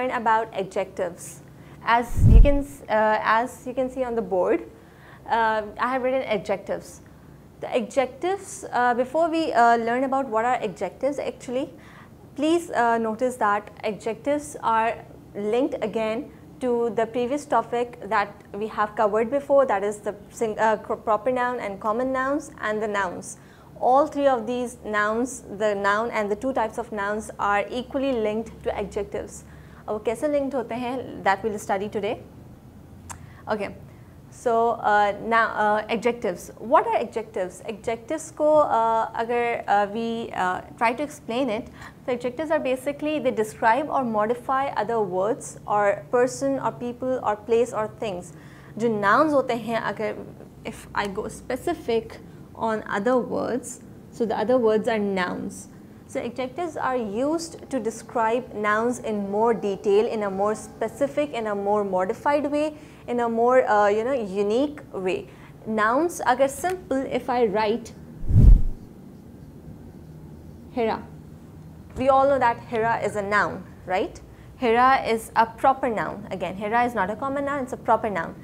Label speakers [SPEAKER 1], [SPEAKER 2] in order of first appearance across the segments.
[SPEAKER 1] learn about adjectives. As you can see on the board, I have written adjectives. The adjectives, before we learn about what are adjectives actually, please notice that adjectives are linked again to the previous topic that we have covered before, that is the proper noun and common nouns and the nouns. All three of these nouns, the noun and the two types of nouns, are equally linked to adjectives. वो कैसे linked होते हैं, that we'll study today. Okay, so now adjectives. What are adjectives? Adjectives को अगर we try to explain it, so adjectives are basically they describe or modify other words or person or people or place or things. जो nouns होते हैं, अगर if I go specific on other words, so the other words are nouns. So adjectives are used to describe nouns in more detail, in a more specific, in a more modified way, in a more unique way. Nouns, agar simple, if I write Hira, we all know that Hira is a noun, right? Hira is a proper noun. Again, Hira is not a common noun, it's a proper noun.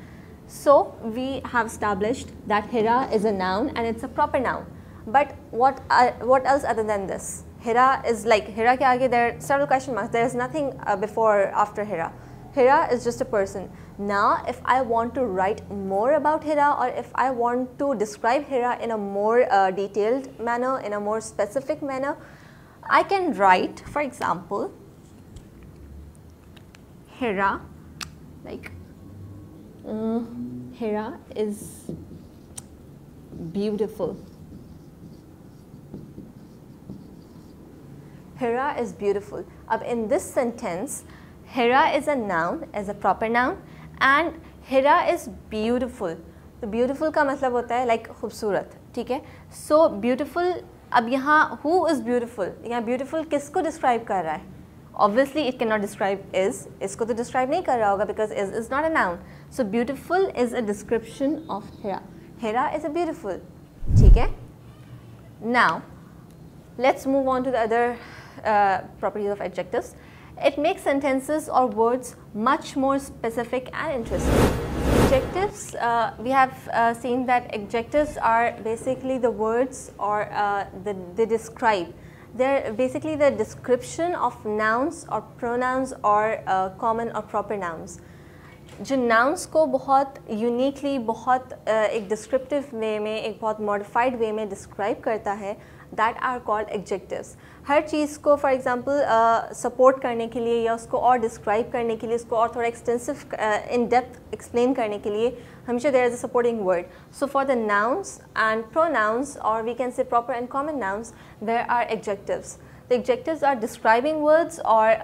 [SPEAKER 1] So we have established that Hira is a noun and it's a proper noun. But what else other than this? Hira is like, Hira ke aage there are several question marks. There is nothing before or after Hira. Hira is just a person. Now if I want to write more about Hira, or if I want to describe Hira in a more detailed manner, in a more specific manner, I can write, for example, Hira, like Hira is beautiful. Hira is beautiful. Ab in this sentence, Hira is a noun, as a proper noun, and Hira is beautiful. तो beautiful का मतलब होता है like खूबसूरत, ठीक है? So beautiful, अब यहाँ who is beautiful? यहाँ beautiful किसको describe कर रहा है? Obviously it cannot describe is, इसको तो describe नहीं कर रहा होगा because is not a noun. So beautiful is a description of Hira. Hira is a beautiful, ठीक है? Now, let's move on to the other properties of adjectives. It makes sentences or words much more specific and interesting. Adjectives, we have seen that adjectives are basically the words or they describe. They're basically the description of nouns or pronouns or common or proper nouns. जो nouns को बहुत uniquely, बहुत एक descriptive way में, एक बहुत modified way में describe करता है, that are called adjectives. हर चीज़ को for example support करने के लिए या उसको और describe करने के लिए, उसको और थोड़ा extensive in depth explain करने के लिए हमेशा there is a supporting word. So for the nouns and pronouns, or we can say proper and common nouns, there are adjectives. The adjectives are describing words or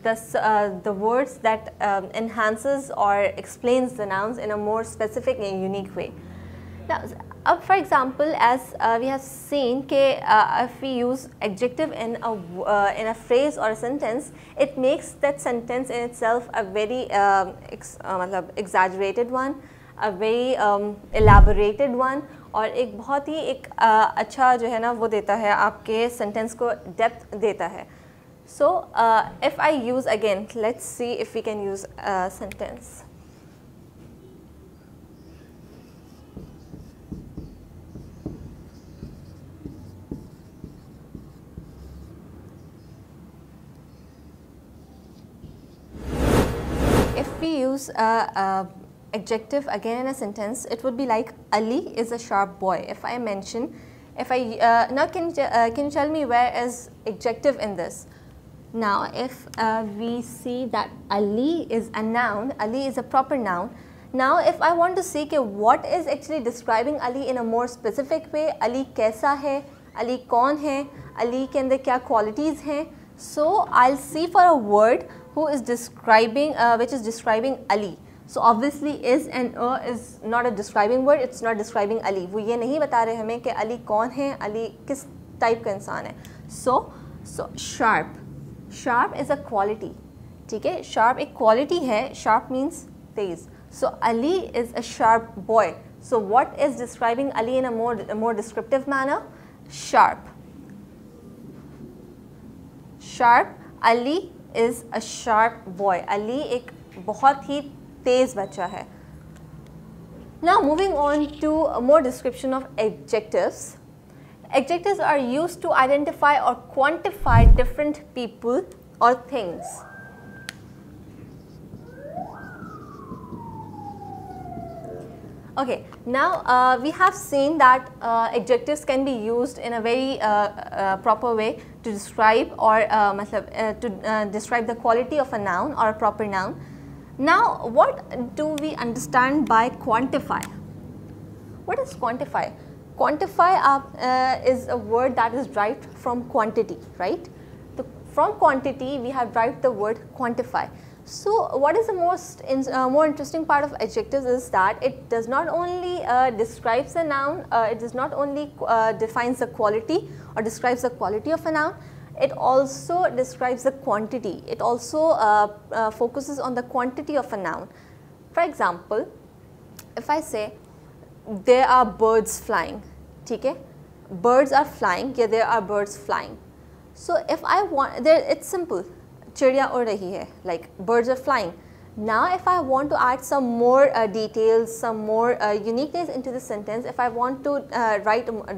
[SPEAKER 1] the words that enhances or explains the nouns in a more specific and unique way. Now, for example, as we have seen, if we use adjective in a phrase or a sentence, it makes that sentence in itself a very exaggerated one, a very elaborated one, और एक बहुत ही एक अच्छा जो है ना वो देता है आपके sentence को depth देता है. So if I use again, let's see if we can use a sentence. If we use adjective again in a sentence, it would be like Ali is a sharp boy. If I mention, now can you tell me where is adjective in this? Now if we see that Ali is a noun, Ali is a proper noun. Now if I want to see what is actually describing Ali in a more specific way, Ali कैसा है, Ali कौन है, Ali के अंदर क्या qualities हैं, so I'll see for a word who is describing, which is describing Ali. So obviously is and is not a describing word, it's not describing Ali. वो ये नहीं बता रहे हमें कि Ali कौन है, Ali किस type का इंसान है. So sharp, sharp is a quality, ठीक है? Sharp एक quality है, sharp means Tej. So Ali is a sharp boy. So what is describing Ali in a more descriptive manner? Sharp. Sharp, Ali is a sharp boy. Ali एक बहुत ही तेज़ बच्चा है. Now moving on to more description of adjectives. Adjectives are used to identify or quantify different people or things. Okay, now we have seen that adjectives can be used in a very proper way to describe or describe the quality of a noun or a proper noun. Now, what do we understand by quantify? What is quantify? Quantify is a word that is derived from quantity, right? So, from quantity, we have derived the word quantify. So, what is the more interesting part of adjectives is that it does not only describes a noun, it does not only defines the quality or describes the quality of a noun, it also describes the quantity. It also focuses on the quantity of a noun. For example, if I say there are birds flying, okay? Birds are flying, yeah, there are birds flying. So, if I want, it's simple. चिड़िया उड़ रही है, like birds are flying. Now if I want to add some more details, some more uniqueness into the sentence, if I want to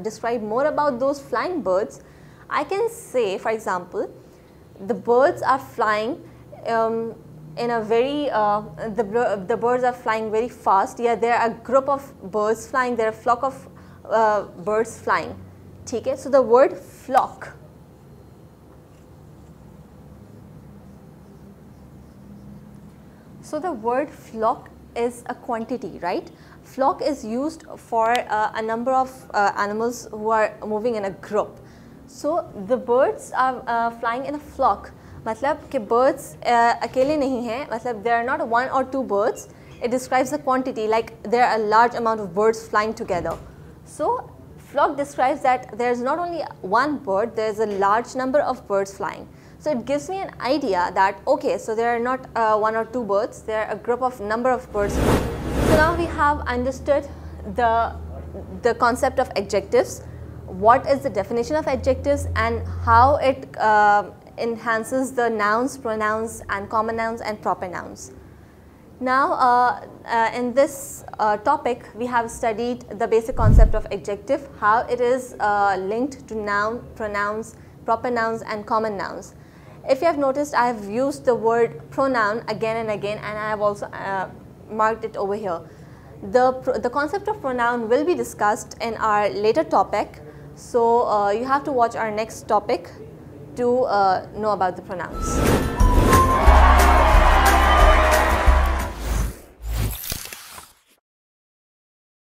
[SPEAKER 1] describe more about those flying birds, I can say, for example, the birds are flying in a very, the birds are flying very fast. Yeah, there are a group of birds flying, there are a flock of birds flying. Okay? So the word flock. So the word flock is a quantity, right? Flock is used for a number of animals who are moving in a group. So the birds are flying in a flock. मतलब कि birds अकेले नहीं हैं, मतलब there are not one or two birds. It describes the quantity, like there are a large amount of birds flying together. So flock describes that there is not only one bird, there is a large number of birds flying. So it gives me an idea that, okay, so there are not one or two birds, there are a group of number of birds. So now we have understood the concept of adjectives, what is the definition of adjectives and how it enhances the nouns, pronouns and common nouns and proper nouns. Now in this topic we have studied the basic concept of adjective, how it is linked to noun, pronouns, proper nouns and common nouns. If you have noticed, I have used the word pronoun again and again, and I have also marked it over here. The concept of pronoun will be discussed in our later topic, so you have to watch our next topic to know about the pronouns.